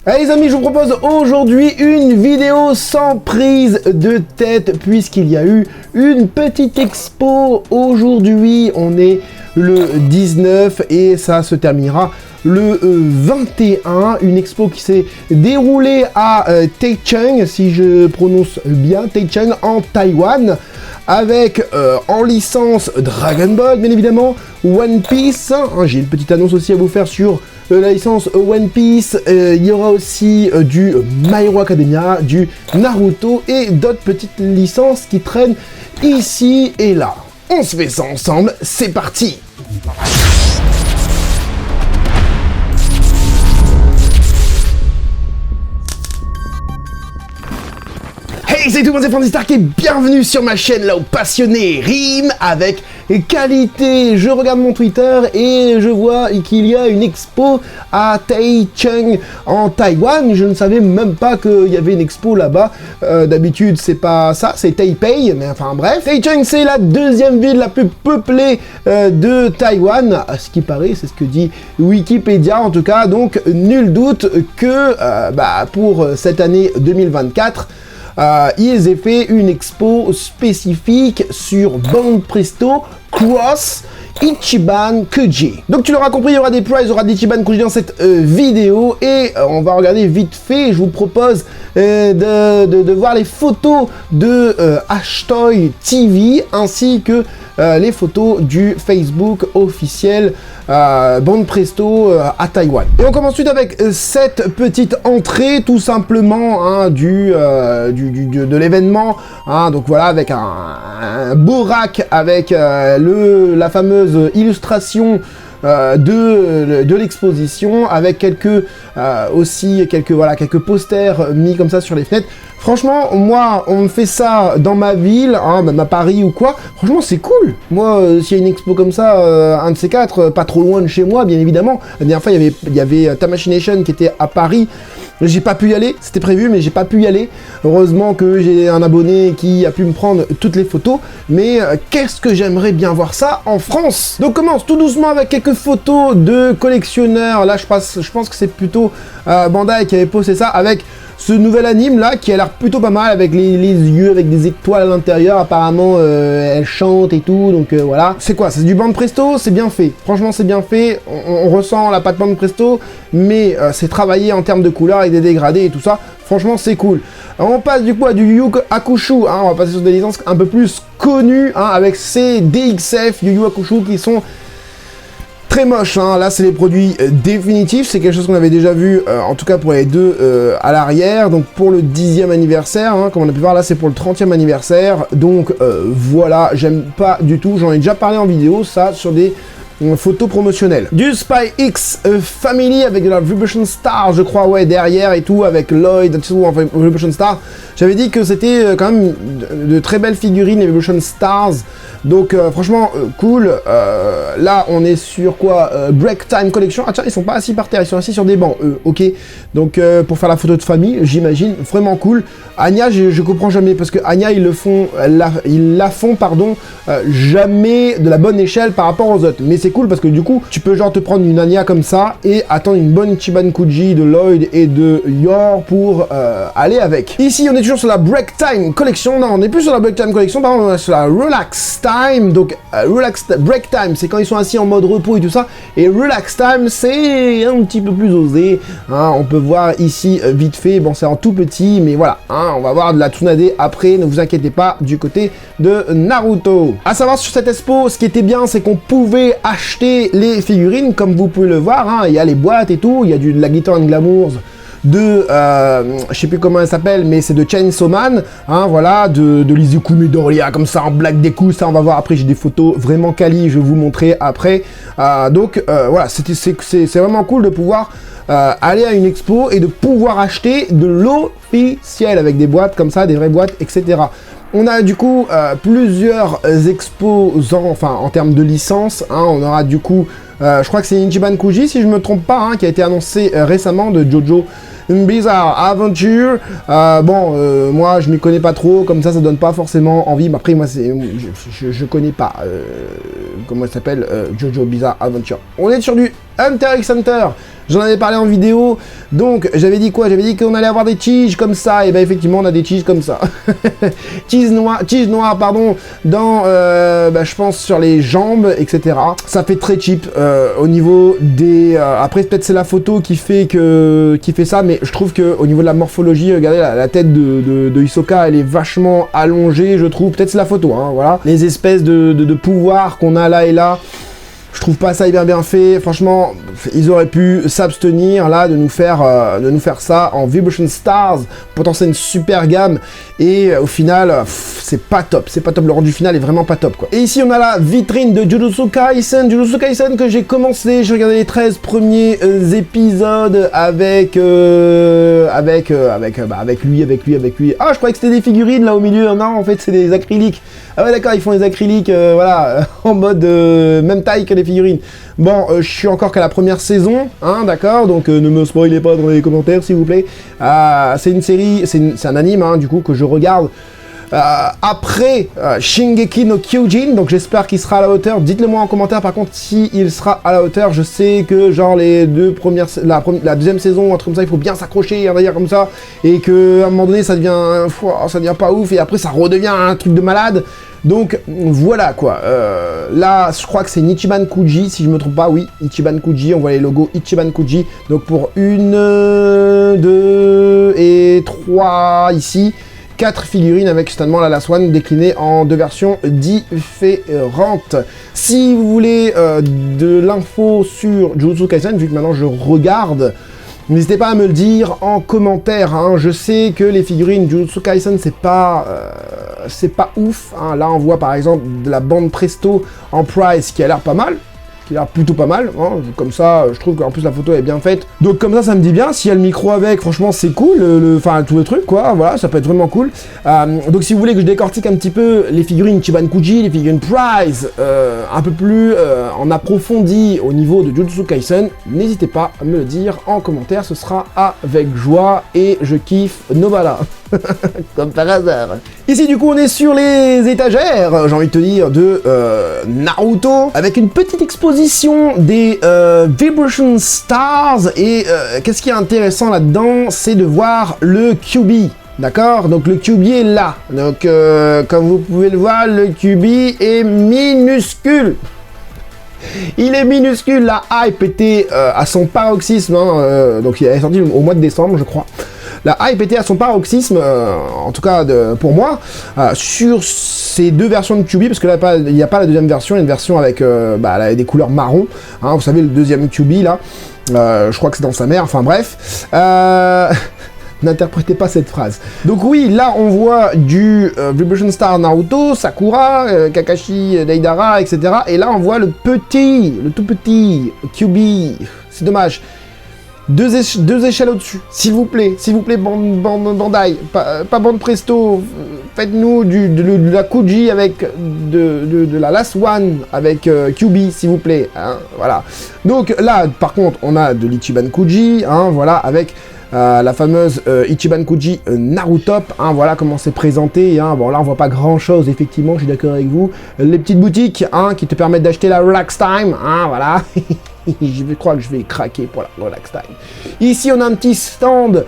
Allez les amis, je vous propose aujourd'hui une vidéo sans prise de tête puisqu'il y a eu une petite expo aujourd'hui. On est le 19 et ça se terminera le 21. Une expo qui s'est déroulée à Taichung, si je prononce bien, Taichung en Taïwan, avec en licence Dragon Ball bien évidemment, One Piece. J'ai une petite annonce aussi à vous faire sur la licence One Piece. Il y aura aussi du My Hero Academia, du Naruto et d'autres petites licences qui traînent ici et là. On se fait ça ensemble, c'est parti! Hey, salut tout le monde, c'est Francis Stark et bienvenue sur ma chaîne là où passionné rime avec qualité. Je regarde mon Twitter et je vois qu'il y a une expo à Taichung en Taïwan. Je ne savais même pas qu'il y avait une expo là-bas. D'habitude c'est pas ça, c'est Taipei, mais enfin bref. Taichung c'est la deuxième ville la plus peuplée de Taïwan. À ce qui paraît, c'est ce que dit Wikipédia en tout cas. Donc nul doute que pour cette année 2024, ils aient fait une expo spécifique sur Banpresto Cross Ichiban Kuji. Donc tu l'auras compris, il y aura des prizes, il y aura des Ichiban Kuji dans cette vidéo et on va regarder vite fait. Je vous propose de voir les photos de Ashtoy TV ainsi que les photos du Facebook officiel Banpresto à Taïwan. Et on commence ensuite avec cette petite entrée tout simplement de l'événement. Donc voilà, avec un beau rack avec la fameuse illustration de l'exposition, avec quelques posters mis comme ça sur les fenêtres. Franchement, moi, on me fait ça dans ma ville, même à Paris ou quoi, franchement, c'est cool. Moi, s'il y a une expo comme ça, un de ces quatre, pas trop loin de chez moi, bien évidemment. La dernière fois, il y avait Tamashii qui était à Paris. J'ai pas pu y aller, c'était prévu, mais j'ai pas pu y aller. Heureusement que j'ai un abonné qui a pu me prendre toutes les photos. Mais qu'est-ce que j'aimerais bien voir ça en France. Donc, commence tout doucement avec quelques photos de collectionneurs. Là, je pense que c'est plutôt Bandai qui avait posté ça avec ce nouvel anime là qui a l'air plutôt pas mal avec les yeux avec des étoiles à l'intérieur. Apparemment elle chante et tout, donc voilà. C'est quoi? C'est du Banpresto, c'est bien fait. Franchement c'est bien fait, on ressent la patte Banpresto, mais c'est travaillé en termes de couleurs avec des dégradés et tout ça. Franchement c'est cool. Alors, on passe du coup à du Yu Yu Hakusho, on va passer sur des licences un peu plus connues avec ces DXF Yu Yu Hakusho qui sont très moche, là c'est les produits définitifs, c'est quelque chose qu'on avait déjà vu, en tout cas pour les deux à l'arrière, donc pour le 10e anniversaire, comme on a pu voir là c'est pour le 30e anniversaire, donc voilà, j'aime pas du tout, j'en ai déjà parlé en vidéo, ça sur des photos promotionnelles. Du Spy X Family avec de la Vibration Star, je crois, ouais, derrière et tout, avec Lloyd, enfin Vibration Star, j'avais dit que c'était quand même de très belles figurines, les Vibration Stars. Donc franchement cool. Là on est sur quoi, Break Time Collection. Ah tiens, ils sont pas assis par terre, ils sont assis sur des bancs ok. Donc pour faire la photo de famille, j'imagine, vraiment cool. Anya, je comprends jamais parce que Anya ils la font jamais de la bonne échelle par rapport aux autres. Mais c'est cool parce que du coup tu peux genre te prendre une Anya comme ça et attendre une bonne Ichiban Kuji de Lloyd et de Yor pour aller avec. Ici on est toujours sur la Break Time Collection. Non, on n'est plus sur la Break Time Collection, par contre on est sur la Relax Time. Donc Break Time c'est quand ils sont assis en mode repos et tout ça, et Relax Time c'est un petit peu plus osé, on peut voir ici vite fait, bon c'est en tout petit mais voilà, on va voir de la Tsunade après, ne vous inquiétez pas, du côté de Naruto. À savoir sur cette expo, ce qui était bien c'est qu'on pouvait acheter les figurines comme vous pouvez le voir, il y a les boîtes et tout, il y a de la Glitter and Glamours de, je sais plus comment elle s'appelle, mais c'est de Chainsaw Man, voilà, de Lizuku Midoriya, comme ça, en black des coups, ça on va voir après, j'ai des photos vraiment quali, je vais vous montrer après, donc voilà, c'est vraiment cool de pouvoir aller à une expo et de pouvoir acheter de l'officiel avec des boîtes comme ça, des vraies boîtes, etc. On a du coup plusieurs exposants, enfin en termes de licence, on aura du coup, je crois que c'est Ichiban Kuji si je me trompe pas, qui a été annoncé récemment de Jojo Bizarre Adventure. Moi je m'y connais pas trop, comme ça donne pas forcément envie, mais après moi je connais pas comment elle s'appelle, Jojo Bizarre Adventure. On est sur du Hunter x Hunter J'en avais parlé en vidéo, donc j'avais dit quoi? J'avais dit qu'on allait avoir des tiges comme ça, et ben effectivement on a des tiges comme ça. Tige noire, pardon, dans, je pense sur les jambes, etc. Ça fait très cheap au niveau des... après peut-être c'est la photo qui fait ça, mais je trouve que au niveau de la morphologie, regardez la tête de Hisoka, elle est vachement allongée, je trouve. Peut-être c'est la photo, hein, voilà. Les espèces de pouvoirs qu'on a là et là. Je trouve pas ça hyper bien fait. Franchement, ils auraient pu s'abstenir là de nous faire ça en Vibration Stars. Pourtant c'est une super gamme et au final c'est pas top. C'est pas top. Le rendu final est vraiment pas top quoi. Et ici on a la vitrine de Jujutsu Kaisen. Jujutsu Kaisen que j'ai commencé. J'ai regardé les 13 premiers épisodes avec lui. Ah je croyais que c'était des figurines là au milieu. Non en fait c'est des acryliques. Ah ouais d'accord ils font des acryliques voilà en mode même taille que les figurines. Bon, je suis encore qu'à la première saison, hein, d'accord, donc ne me spoilez pas dans les commentaires s'il vous plaît. C'est une série, c'est un anime, hein, du coup, que je regarde après Shingeki no Kyojin, donc j'espère qu'il sera à la hauteur. Dites-le moi en commentaire par contre s'il sera à la hauteur. Je sais que genre les deux premières, la deuxième saison, un truc comme ça, il faut bien s'accrocher, on va dire comme ça, et que à un moment donné ça devient pas ouf, et après ça redevient un truc de malade. Donc voilà quoi, là je crois que c'est Ichiban Kuji si je me trompe pas, oui, Ichiban Kuji, on voit les logos Ichiban Kuji, donc pour 1, 2 et 3 ici, 4 figurines avec justement la Last One déclinée en 2 versions différentes. Si vous voulez de l'info sur Jujutsu Kaisen, vu que maintenant je regarde, n'hésitez pas à me le dire en commentaire, hein. Je sais que les figurines Jujutsu Kaisen c'est pas ouf, hein. Là on voit par exemple de la bande Presto en price qui a l'air pas mal, qui a l'air plutôt pas mal, hein. Comme ça je trouve qu'en plus la photo est bien faite, donc comme ça me dit bien. S'il y a le micro avec, franchement c'est cool, enfin tout le truc quoi, voilà, ça peut être vraiment cool. Donc si vous voulez que je décortique un petit peu les figurines Ichiban Kuji, les figurines Prize, un peu plus en approfondi au niveau de Jujutsu Kaisen, n'hésitez pas à me le dire en commentaire, ce sera avec joie et je kiffe Nobala. Comme par hasard. Ici du coup on est sur les étagères, j'ai envie de te dire, de Naruto, avec une petite exposition des Vibration Stars, et qu'est-ce qui est intéressant là-dedans, c'est de voir le Kyuubi. D'accord, donc le Kyuubi est là, donc comme vous pouvez le voir, le Kyuubi est minuscule. Il est minuscule, la hype était à son paroxysme, hein, donc il est sorti au mois de décembre je crois. La hype était à son paroxysme, en tout cas pour moi, sur ces deux versions de Kyuubi, parce que là il n'y a pas la deuxième version, il y a une version avec des couleurs marron, hein, vous savez le deuxième Kyuubi là, je crois que c'est dans sa mère, enfin bref. N'interprétez pas cette phrase. Donc oui, là on voit du Vibration Star Naruto, Sakura, Kakashi, Deidara, etc. Et là on voit le tout petit Kyuubi. C'est dommage. Deux échelles au-dessus, s'il vous plaît, Bandai, pas bande Presto, faites-nous de la Kuji avec de la Last One avec Kyuubi, s'il vous plaît, hein, voilà. Donc là, par contre, on a de l'Ichiban Kuji, hein, voilà, avec la fameuse Ichiban Kuji Narutop, hein, voilà comment c'est présenté, hein. Bon là on voit pas grand chose effectivement, je suis d'accord avec vous, les petites boutiques, hein, qui te permettent d'acheter la Relax Time, hein, voilà. Je crois que je vais craquer pour la Relax Time. Ici on a un petit stand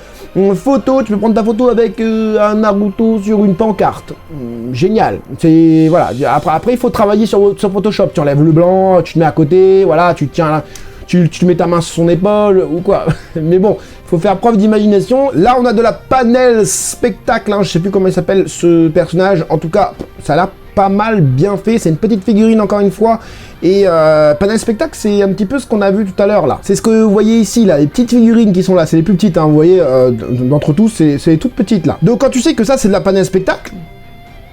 photo, tu peux prendre ta photo avec un Naruto sur une pancarte, génial, c'est voilà, après il faut travailler sur Photoshop, tu enlèves le blanc, tu te mets à côté, voilà, tu tiens là. Tu mets ta main sur son épaule ou quoi. Mais bon, il faut faire preuve d'imagination. Là, on a de la panel spectacle, hein. Je sais plus comment il s'appelle ce personnage. En tout cas, ça a l'air pas mal bien fait. C'est une petite figurine encore une fois. Et panel spectacle, c'est un petit peu ce qu'on a vu tout à l'heure là. C'est ce que vous voyez ici là, les petites figurines qui sont là. C'est les plus petites, hein. Vous voyez, d'entre tous, c'est les toutes petites là. Donc quand tu sais que ça, c'est de la panel spectacle,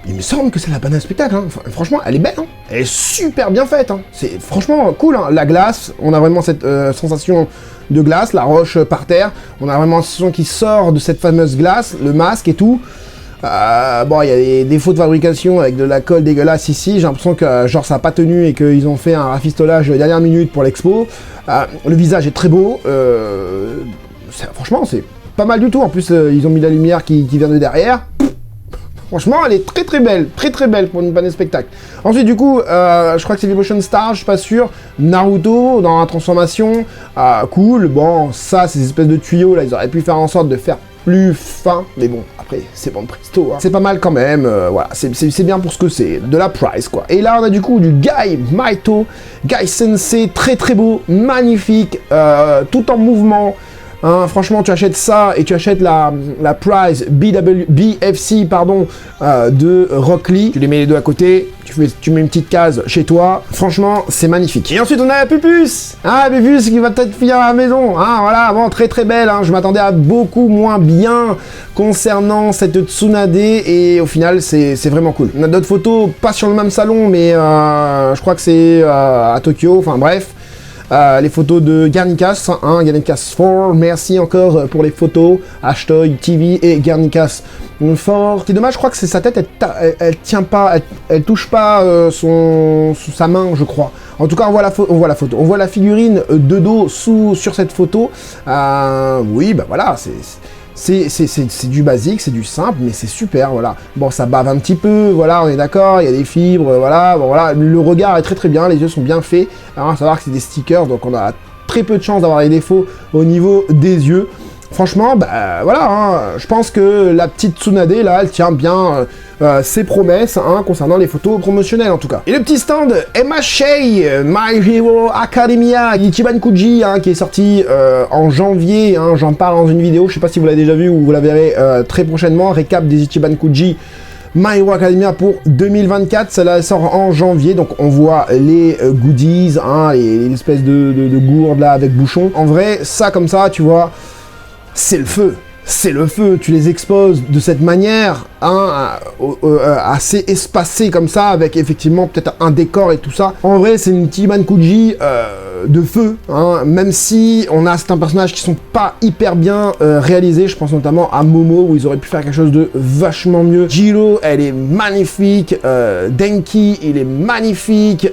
il me semble que c'est la panne à spectacle, hein. Franchement, elle est belle, hein. Elle est super bien faite, hein. C'est franchement cool, hein. La glace, on a vraiment cette sensation de glace, la roche par terre, on a vraiment une sensation qui sort de cette fameuse glace, le masque et tout. Bon, il y a des défauts de fabrication avec de la colle dégueulasse ici, j'ai l'impression que genre ça n'a pas tenu et qu'ils ont fait un rafistolage dernière minute pour l'expo. Le visage est très beau, franchement c'est pas mal du tout, en plus ils ont mis la lumière qui vient de derrière. Franchement, elle est très très belle pour une panne de spectacle. Ensuite, du coup, je crois que c'est Vibration Star, je suis pas sûr. Naruto dans la transformation, cool. Bon, ça, ces espèces de tuyaux là, ils auraient pu faire en sorte de faire plus fin, mais bon, après, c'est bon presto, hein. C'est pas mal quand même, voilà, c'est bien pour ce que c'est, de la price, quoi. Et là, on a du coup du Guy Maito, Guy Sensei, très très beau, magnifique, tout en mouvement. Hein, franchement, tu achètes ça et tu achètes la Prize BFC pardon, de Rock Lee. Tu les mets les deux à côté, tu mets une petite case chez toi. Franchement, c'est magnifique. Et ensuite, on a la Pupus. Ah, la Pupus qui va peut-être finir à la maison. Hein, voilà, bon, très très belle. Hein. Je m'attendais à beaucoup moins bien concernant cette Tsunade. Et au final, c'est vraiment cool. On a d'autres photos, pas sur le même salon, mais je crois que c'est à Tokyo. Enfin bref. Les photos de Garnicas, hein, Garnicas 4, merci encore pour les photos, Ashtoy TV et Garnicas 4. C'est dommage, je crois que c'est sa tête, elle tient pas, elle touche pas sa main, je crois. En tout cas, on voit la photo, on voit la figurine de dos sur cette photo. Oui, bah voilà, c'est du basique, c'est du simple, mais c'est super, voilà. Bon, ça bave un petit peu, voilà, on est d'accord, il y a des fibres, voilà, bon, voilà. Le regard est très très bien, les yeux sont bien faits. Alors, à savoir que c'est des stickers, donc on a très peu de chances d'avoir des défauts au niveau des yeux. Franchement, bah voilà, hein, je pense que la petite Tsunade, là, elle tient bien ses promesses, hein, concernant les photos promotionnelles, en tout cas. Et le petit stand MHA, My Hero Academia, Ichiban Kuji, hein, qui est sorti en janvier, hein, j'en parle dans une vidéo, je sais pas si vous l'avez déjà vu ou vous la verrez très prochainement, récap des Ichiban Kuji, My Hero Academia pour 2024, celle-là sort en janvier, donc on voit les goodies, hein, les espèces de gourdes, là, avec bouchon. En vrai, ça, comme ça, tu vois, c'est le feu, tu les exposes de cette manière, hein, assez espacée comme ça, avec effectivement peut-être un décor et tout ça. En vrai, c'est une Ichiban Kuji de feu, hein, même si on a certains personnages qui sont pas hyper bien réalisés, je pense notamment à Momo, où ils auraient pu faire quelque chose de vachement mieux. Jiro, elle est magnifique, Denki, il est magnifique,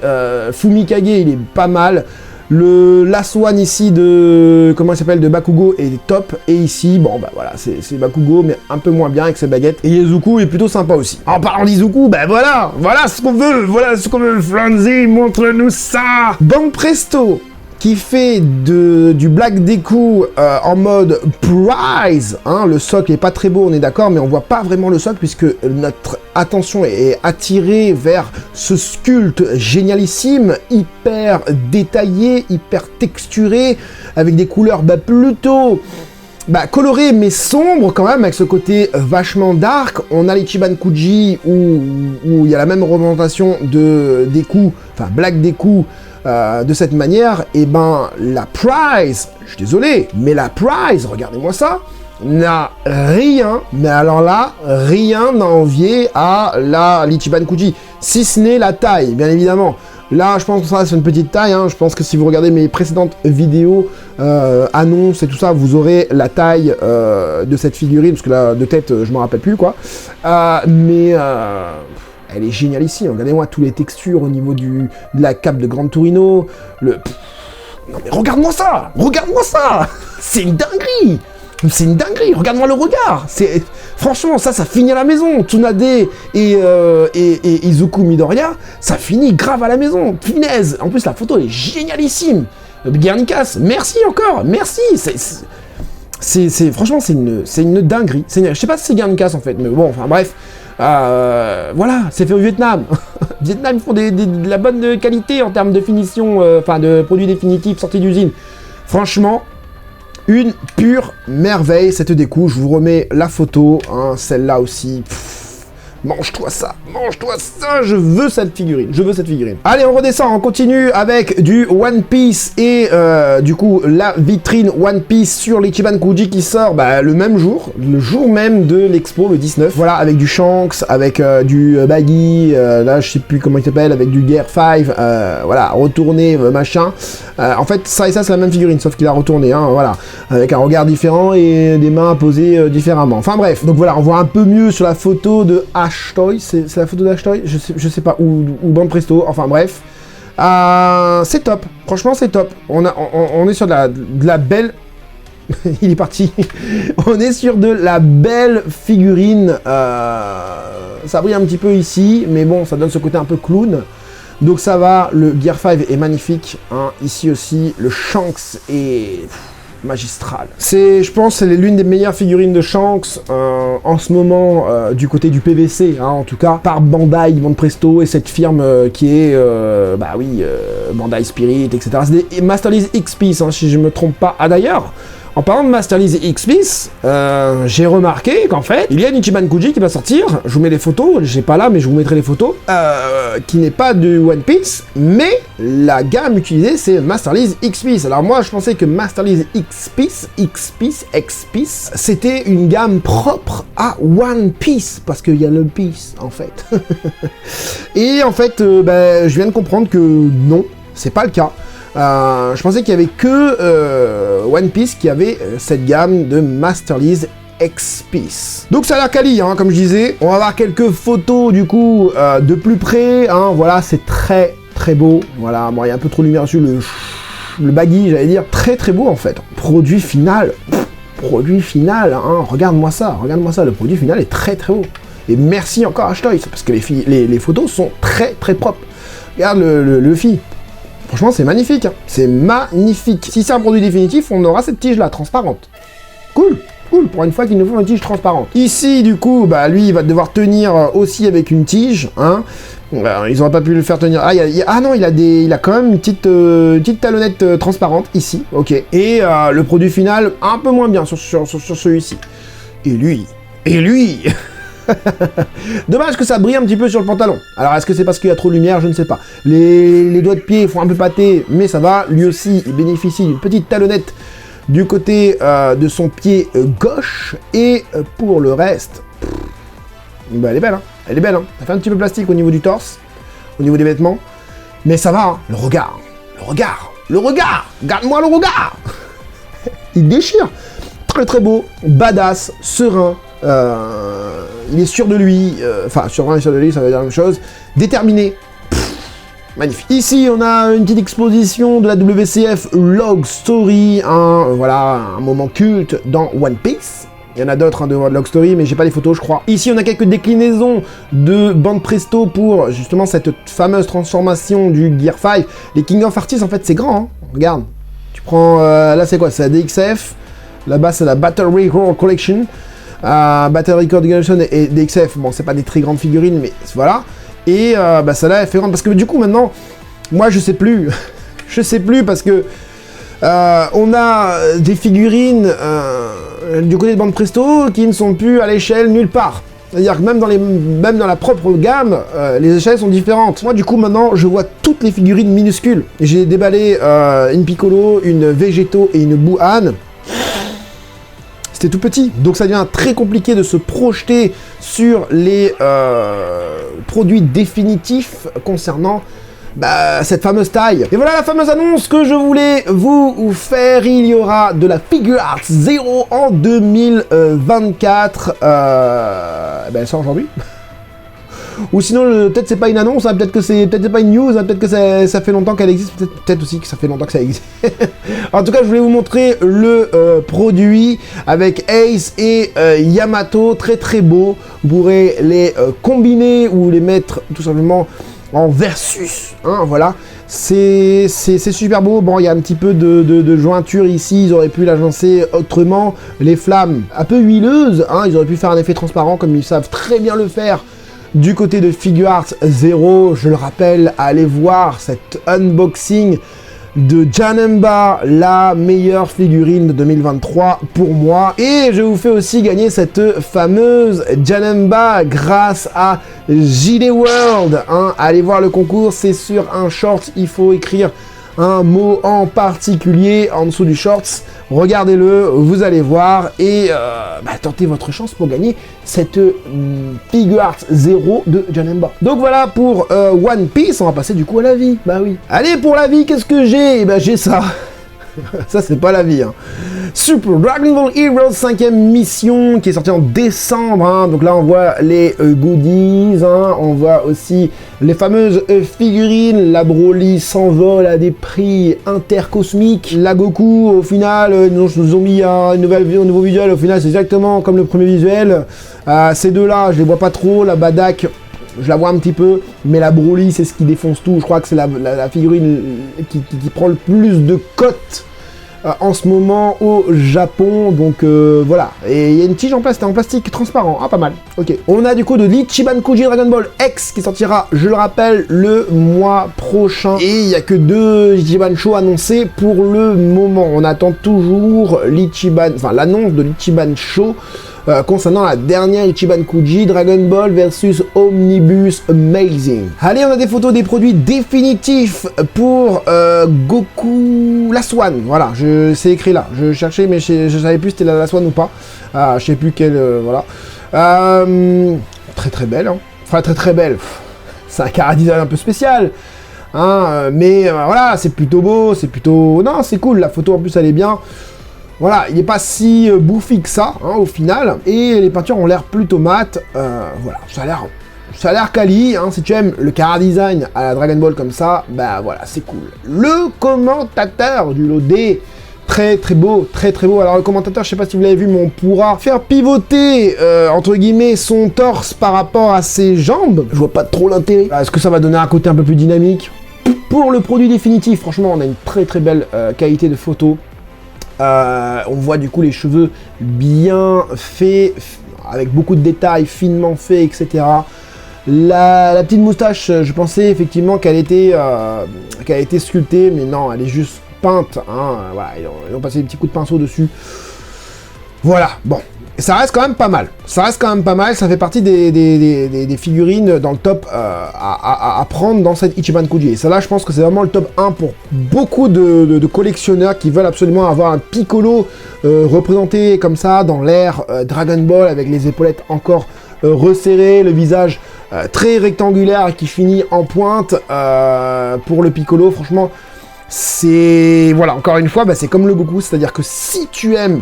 Fumikage, il est pas mal. Le Last One ici de, comment il s'appelle, de Bakugo est top, et ici, bon bah voilà, c'est Bakugo, mais un peu moins bien avec ses baguettes, et Izuku est plutôt sympa aussi. En parlant d'Izuku, bah voilà ce qu'on veut, Flanzy, montre-nous ça. Bon presto, qui fait du Black Deku en mode Prize, hein, le socle est pas très beau, on est d'accord, mais on voit pas vraiment le socle, puisque notre attention est attirée vers ce sculpte génialissime, hyper détaillé, hyper texturé, avec des couleurs plutôt colorées mais sombres quand même, avec ce côté vachement dark. On a l'Ichiban Kuji où il y a la même représentation de Deku, enfin Black Deku, de cette manière. Et ben la Prize, je suis désolé, mais la Prize, regardez-moi ça, n'a rien, mais alors là, rien à envier à l'Ichiban Kuji, si ce n'est la taille, bien évidemment. Là, je pense que ça, c'est une petite taille, hein. Je pense que si vous regardez mes précédentes vidéos, annonces et tout ça, vous aurez la taille de cette figurine, parce que là, de tête, je m'en rappelle plus, quoi. Mais elle est géniale ici, regardez-moi toutes les textures au niveau de la cape de Gran Torino, Non mais regarde-moi ça. C'est une dinguerie. Regarde-moi le regard. Franchement, ça finit à la maison. Tsunade et Izuku Midoriya, ça finit grave à la maison. Finesse. En plus, la photo elle est génialissime. Guernicas, merci encore, merci. Franchement, c'est une dinguerie. Je sais pas si c'est Guernicas en fait, mais bon, enfin bref. Voilà, c'est fait au Vietnam. Vietnam, ils font de la bonne qualité en termes de finition, enfin de produits définitifs sortis d'usine. Franchement, une pure merveille cette déco. Je vous remets la photo, hein, celle-là aussi. Mange-toi ça, je veux cette figurine, Allez, on redescend, on continue avec du One Piece et du coup la vitrine One Piece sur l'Ichiban Kuji qui sort le même jour, le jour même de l'expo, le 19. Voilà, avec du Shanks, avec du Baggy, là je sais plus comment il s'appelle, avec du Gear 5, voilà, retourné, machin. En fait, ça et ça c'est la même figurine, sauf qu'il a retourné, hein, voilà, avec un regard différent et des mains posées différemment. Enfin bref, donc voilà, on voit un peu mieux sur la photo de Ashtoy, c'est la photo d'Ashtoy, je sais pas, ou Bande Presto, enfin bref. C'est top, franchement c'est top. On est sur de la belle il est parti. On est sur de la belle figurine. Ça brille un petit peu ici, mais bon, ça donne ce côté un peu clown. Donc ça va, le Gear 5 est magnifique. Hein. Ici aussi, le Shanks est magistral. Je pense, c'est l'une des meilleures figurines de Shanks en ce moment du côté du PVC, hein, en tout cas, par Bandai Presto et cette firme qui est, Bandai Spirit, etc. C'est des Masterlise X-Piece, hein, si je me trompe pas. Ah d'ailleurs, en parlant de Masterlise X-Piece, j'ai remarqué qu'en fait, il y a une Ichiban Kuji qui va sortir, je vous mets les photos, j'ai pas là, mais je vous mettrai les photos, qui n'est pas de One Piece, mais la gamme utilisée, c'est Masterlise X-Piece. Alors moi, je pensais que Masterlise X-Piece, c'était une gamme propre à One Piece, parce qu'il y a le Piece, en fait. Et en fait, je viens de comprendre que non, c'est pas le cas. Je pensais qu'il y avait que One Piece qui avait cette gamme de Masterlise X-Piece. Donc ça a l'air quali, hein, comme je disais. On va avoir quelques photos du coup de plus près. Hein, voilà, c'est très très beau. Voilà, bon, il y a un peu trop de lumière dessus, le baggy, j'allais dire. Très très beau en fait. Produit final. Produit final, hein, regarde-moi ça, le produit final est très très beau. Et merci encore à Toys, parce que les photos sont très très propres. Regarde le Luffy. Franchement, c'est magnifique, hein. C'est magnifique. Si c'est un produit définitif, on aura cette tige-là, transparente. Cool, cool, pour une fois qu'il nous faut une tige transparente. Ici, du coup, lui, il va devoir tenir aussi avec une tige, hein. Ils n'auraient pas pu le faire tenir... Ah non, il a quand même une petite talonnette transparente, ici, ok. Et le produit final, un peu moins bien sur celui-ci. Et lui Dommage que ça brille un petit peu sur le pantalon. Alors est-ce que c'est parce qu'il y a trop de lumière? Je ne sais pas. Les doigts de pied font un peu pâter, mais ça va. Lui aussi, il bénéficie d'une petite talonnette du côté de son pied gauche. Et pour le reste, elle est belle, hein. Elle est belle, hein. Ça fait un petit peu plastique au niveau du torse, au niveau des vêtements. Mais ça va, hein. Le regard. Regarde-moi le regard. Il déchire. Très très beau, badass, serein. Il est sûr de lui, sûr de lui, ça veut dire la même chose. Déterminé. Magnifique. Ici, on a une petite exposition de la WCF Log Story, voilà, un moment culte dans One Piece. Il y en a d'autres de Log Story, mais j'ai pas les photos, je crois. Ici, on a quelques déclinaisons de Bande Presto pour justement cette fameuse transformation du Gear 5. Les King of Artists, en fait, c'est grand, hein. Regarde. Tu prends, là, c'est quoi? C'est la DXF. Là-bas, c'est la Battle Record Collection. Battle Record Collection et DXF, bon, c'est pas des très grandes figurines, mais voilà. Et celle-là, elle fait grande, parce que du coup, maintenant, moi, je sais plus. Je sais plus, parce que on a des figurines du côté de Bande Presto qui ne sont plus à l'échelle nulle part. C'est-à-dire que même dans la propre gamme, les échelles sont différentes. Moi, du coup, maintenant, je vois toutes les figurines minuscules. J'ai déballé une Piccolo, une Végéto et une Buhan. C'était tout petit, donc ça devient très compliqué de se projeter sur les produits définitifs concernant cette fameuse taille. Et voilà la fameuse annonce que je voulais vous faire. Il y aura de la Figuarts 0 en 2024. Elle sort aujourd'hui. Ou sinon, peut-être c'est pas une annonce, hein, peut-être c'est pas une news, hein, peut-être que ça fait longtemps qu'elle existe, peut-être aussi que ça fait longtemps que ça existe. En tout cas, je voulais vous montrer le produit avec Ace et Yamato, très très beau. Vous pourrez les combiner ou les mettre tout simplement en versus, hein, voilà. C'est super beau. Bon, il y a un petit peu de jointure ici, ils auraient pu l'agencer autrement. Les flammes un peu huileuses, hein, ils auraient pu faire un effet transparent comme ils savent très bien le faire. Du côté de Figuarts 0, je le rappelle, allez voir cet unboxing de Janemba, la meilleure figurine de 2023 pour moi. Et je vous fais aussi gagner cette fameuse Janemba grâce à JD World. Hein. Allez voir le concours, c'est sur un short, il faut écrire un mot en particulier en dessous du shorts. Regardez-le, vous allez voir et tentez votre chance pour gagner cette Figuarts 0 de Janemba. Donc voilà pour One Piece, on va passer du coup à la vie. Bah oui. Allez, pour la vie, qu'est-ce que j'ai? J'ai ça. Ça, c'est pas la vie. Hein. Super Dragon Ball Heroes 5ème mission qui est sortie en décembre. Hein. Donc là, on voit les goodies. Hein. On voit aussi les fameuses figurines. La Broly s'envole à des prix intercosmiques. La Goku, au final, nous ont mis un nouveau visuel. Au final, c'est exactement comme le premier visuel. Ces deux-là, je les vois pas trop. La Badak, je la vois un petit peu, mais la Broly, c'est ce qui défonce tout. Je crois que c'est la figurine qui prend le plus de cotes en ce moment au Japon. Donc voilà. Et il y a une tige en plastique transparent. Ah, pas mal. Ok. On a du coup de l'Ichiban Kuji Dragon Ball X qui sortira, je le rappelle, le mois prochain. Et il n'y a que 2 Ichiban Show annoncés pour le moment. On attend toujours l'annonce de l'Ichiban Show. Concernant la dernière Ichiban Kuji, Dragon Ball versus Omnibus Amazing. Allez, on a des photos des produits définitifs pour Goku Last One. Voilà, c'est écrit là. Je cherchais, mais je savais plus si c'était la Last One ou pas. Je sais plus quelle. Voilà. Très très belle. Hein. Enfin, très très belle. C'est un chara-design un peu spécial. Hein, mais voilà, c'est plutôt beau. C'est plutôt. Non, c'est cool. La photo en plus, elle est bien. Voilà, il n'est pas si bouffi que ça, hein, au final. Et les peintures ont l'air plutôt mates. Voilà, ça a l'air quali. Hein, si tu aimes le chara-design à la Dragon Ball comme ça, bah voilà, c'est cool. Le commentateur du lot D, très très beau, très très beau. Alors le commentateur, je sais pas si vous l'avez vu, mais on pourra faire pivoter, entre guillemets, son torse par rapport à ses jambes. Je vois pas trop l'intérêt. Est-ce que ça va donner un côté un peu plus dynamique? Pour le produit définitif, franchement, on a une très très belle qualité de photo. On voit du coup les cheveux bien faits, avec beaucoup de détails, finement faits, etc. La petite moustache, je pensais effectivement qu'elle était sculptée, mais non, elle est juste peinte. Hein, voilà, ils ont passé des petits coups de pinceau dessus. Voilà, bon. Ça reste quand même pas mal. Ça fait partie des figurines dans le top à prendre dans cette Ichiban Kuji. Et ça là, je pense que c'est vraiment le top 1 pour beaucoup de collectionneurs qui veulent absolument avoir un Piccolo représenté comme ça dans l'ère Dragon Ball avec les épaulettes encore resserrées, le visage très rectangulaire qui finit en pointe pour le Piccolo. Franchement, c'est... Voilà, encore une fois, bah, c'est comme le Goku, c'est-à-dire que si tu aimes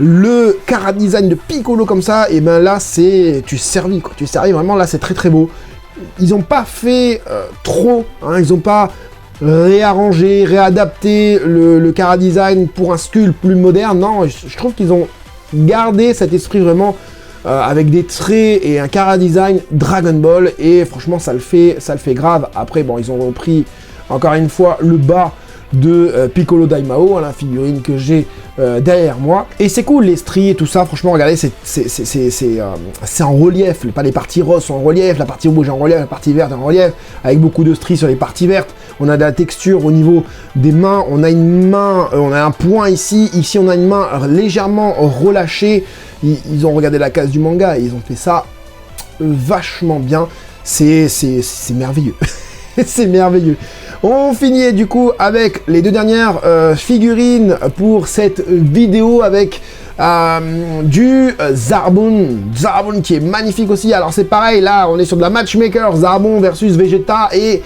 le chara-design de Piccolo comme ça, et ben là c'est... tu es servi quoi, tu es servi vraiment, là c'est très très beau. Ils ont pas fait trop, hein, ils ont pas réarrangé, réadapté le chara-design pour un sculpt plus moderne, non, je trouve qu'ils ont gardé cet esprit vraiment avec des traits et un chara-design Dragon Ball, et franchement ça le fait grave. Après bon, ils ont repris encore une fois le bas de Piccolo Daimao, hein, la figurine que j'ai derrière moi. Et c'est cool, les stries et tout ça, franchement, regardez, c'est en relief, pas les parties roses sont en relief, la partie rouge est en relief, la partie verte est en relief, avec beaucoup de stries sur les parties vertes. On a de la texture au niveau des mains, on a une main, on a un point ici on a une main légèrement relâchée. Ils ont regardé la case du manga et ils ont fait ça vachement bien. C'est merveilleux. C'est merveilleux. On finit du coup avec les 2 dernières figurines pour cette vidéo avec du Zarbon qui est magnifique aussi. Alors c'est pareil, là on est sur de la matchmaker, Zarbon versus Vegeta, et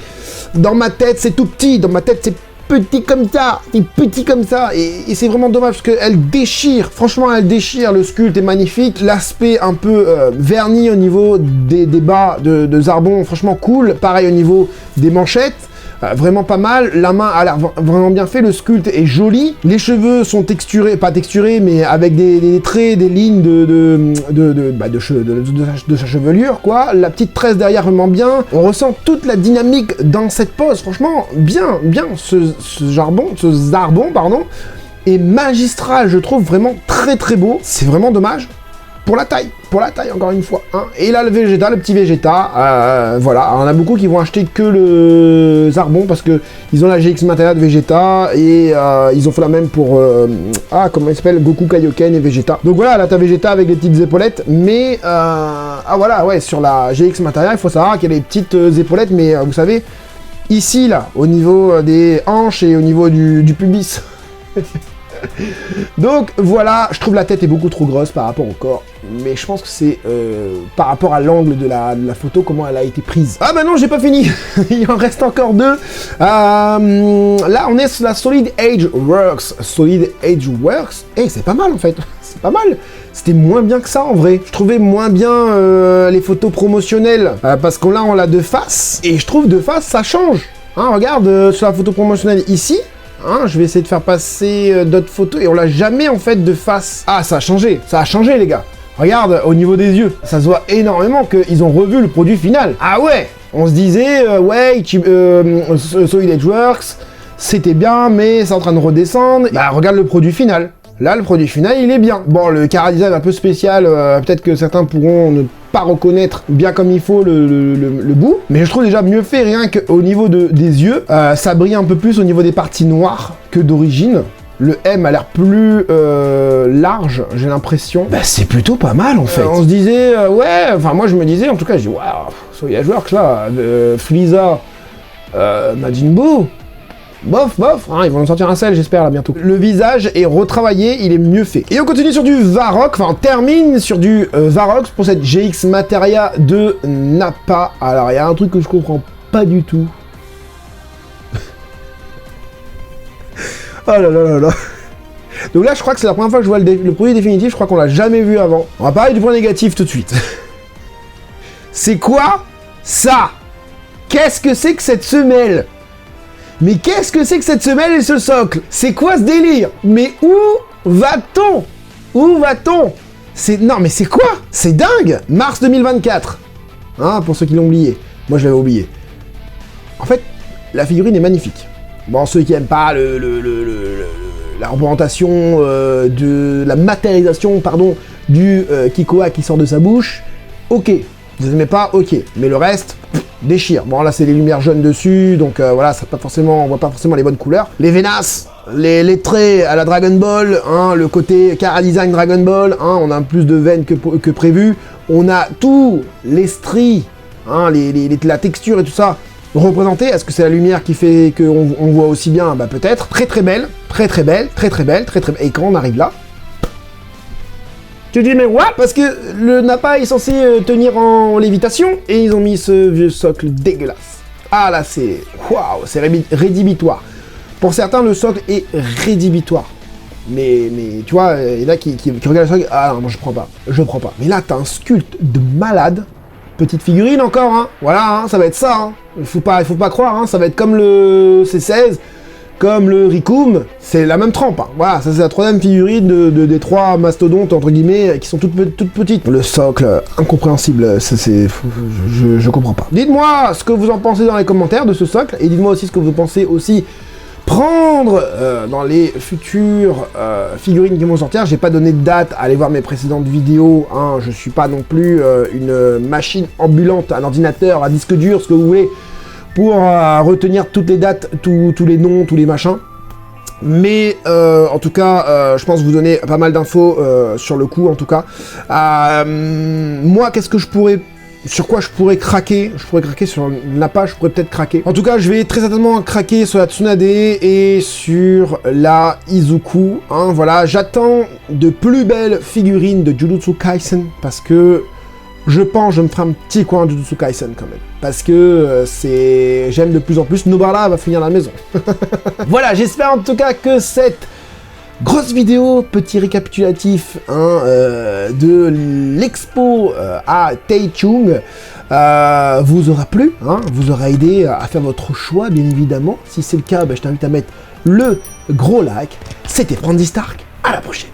dans ma tête c'est tout petit, dans ma tête c'est petit comme ça, et c'est vraiment dommage parce qu'elle déchire, franchement elle déchire, le sculpte est magnifique, l'aspect un peu verni au niveau des bas de Zarbon, franchement cool, pareil au niveau des manchettes. Vraiment pas mal, la main a l'air vraiment bien fait, le sculpte est joli, les cheveux sont texturés, pas texturés, mais avec des traits, des lignes de sa chevelure, quoi. La petite tresse derrière vraiment bien, on ressent toute la dynamique dans cette pose, franchement, bien, ce Zarbon, pardon, est magistral, je trouve vraiment très très beau, c'est vraiment dommage. Pour la taille, encore une fois. Hein. Et là, le Vegeta, le petit Vegeta, voilà. Alors, on a beaucoup qui vont acheter que le Zarbon parce que ils ont la GX Matériel de Vegeta et ils ont fait la même pour, comment il s'appelle, Goku Kaioken et Vegeta. Donc voilà, là, t'as Vegeta avec les petites épaulettes, mais, voilà, ouais, sur la GX Matériel, il faut savoir qu'il y a les petites épaulettes, mais vous savez, ici, là, au niveau des hanches et au niveau du pubis. Donc voilà, je trouve la tête est beaucoup trop grosse par rapport au corps. mais je pense que c'est par rapport à l'angle de la photo, comment elle a été prise. Ah bah non, j'ai pas fini. Il en reste encore deux. Là, on est sur la Solid Edge Works. Solid Edge Works. Eh, c'est pas mal en fait. C'est pas mal. C'était moins bien que ça en vrai. Je trouvais moins bien les photos promotionnelles parce que là, on l'a de face. Et je trouve de face, ça change. Hein, regarde sur la photo promotionnelle ici. Hein, je vais essayer de faire passer d'autres photos et on l'a jamais en fait de face. Ah, ça a changé les gars. Regarde au niveau des yeux, ça se voit énormément qu'ils ont revu le produit final. Ah ouais, on se disait ouais, Solid Edge Works, c'était bien, mais c'est en train de redescendre. Bah regarde le produit final. Là, le produit final, il est bien. Bon, le Cara Design un peu spécial, peut-être que certains pourront ne pas reconnaître bien comme il faut le bout, mais je trouve déjà mieux fait, rien qu'au niveau des yeux, ça brille un peu plus au niveau des parties noires que d'origine. Le M a l'air plus large, j'ai l'impression. Bah c'est plutôt pas mal en fait. On se disait, ouais, enfin moi je me disais, en tout cas, je dis, waouh, Solid Edge Works là, Frieza, Majin Buu. Bof, hein, ils vont nous sortir un sel, j'espère, là, bientôt. Le visage est retravaillé, il est mieux fait. Et on continue sur du Varrock, enfin, on termine sur du Varrock pour cette GX Materia de Nappa. Alors, il y a un truc que je comprends pas du tout. Oh là là là là. Donc là, je crois que c'est la première fois que je vois le produit définitif, je crois qu'on l'a jamais vu avant. On va parler du point négatif tout de suite. C'est quoi ça? Qu'est-ce que c'est que cette semelle? Mais qu'est-ce que c'est que cette semelle et ce socle? C'est quoi ce délire? Mais où va-t-on? Où va-t-on? Non mais c'est quoi? C'est dingue! Mars 2024. Hein, pour ceux qui l'ont oublié. Moi je l'avais oublié. En fait, la figurine est magnifique. Bon, ceux qui aiment pas la représentation de la matérialisation, pardon, du Kikoa qui sort de sa bouche, ok. Vous aimez pas, ok. Mais le reste, déchire. Bon, là, c'est les lumières jaunes dessus, donc voilà, ça pas forcément, on voit pas forcément les bonnes couleurs. Les veinas, les traits à la Dragon Ball, hein, le côté Cara Design Dragon Ball, hein, on a un plus de veines que prévu. On a tous les stries, hein, la texture et tout ça représenté. Est-ce que c'est la lumière qui fait qu'on voit aussi bien? Bah peut-être. Très belle, très belle. Et quand on arrive là, tu dis mais what? Parce que le Nappa est censé tenir en lévitation et ils ont mis ce vieux socle dégueulasse. Ah là c'est... Waouh, c'est rédhibitoire. Pour certains le socle est rédhibitoire. Mais tu vois, il y en a qui regardent le socle, ah non, moi je prends pas. Mais là t'as un sculpte de malade. Petite figurine encore, hein. Voilà, hein, ça va être ça. Hein. Il faut pas croire, hein. Ça va être comme le C16. Comme le Rikum, c'est la même trempe. Hein. Voilà, ça c'est la troisième figurine des trois mastodontes, entre guillemets, qui sont toutes petites. Le socle, incompréhensible, ça c'est... Je comprends pas. Dites-moi ce que vous en pensez dans les commentaires de ce socle, et dites-moi aussi ce que vous pensez aussi prendre dans les futures figurines qui vont sortir. J'ai pas donné de date, allez voir mes précédentes vidéos, hein. Je suis pas non plus une machine ambulante, un ordinateur, un disque dur, ce que vous voulez, pour retenir toutes les dates, tous les noms, tous les machins. Mais en tout cas, je pense vous donner pas mal d'infos sur le coup, en tout cas. Moi, sur quoi je pourrais craquer? Je pourrais craquer sur Nappa, je pourrais peut-être craquer. En tout cas, je vais très certainement craquer sur la Tsunade et sur la Izuku. Hein, voilà, j'attends de plus belles figurines de Jujutsu Kaisen parce que je pense que je me ferai un petit coin de Jujutsu Kaisen quand même. Parce que j'aime de plus en plus. Nobara va finir à la maison. Voilà, j'espère en tout cas que cette grosse vidéo, petit récapitulatif hein, de l'expo à Taichung, vous aura plu, hein, vous aura aidé à faire votre choix, bien évidemment. Si c'est le cas, bah, je t'invite à mettre le gros like. C'était Franzy Stark, à la prochaine.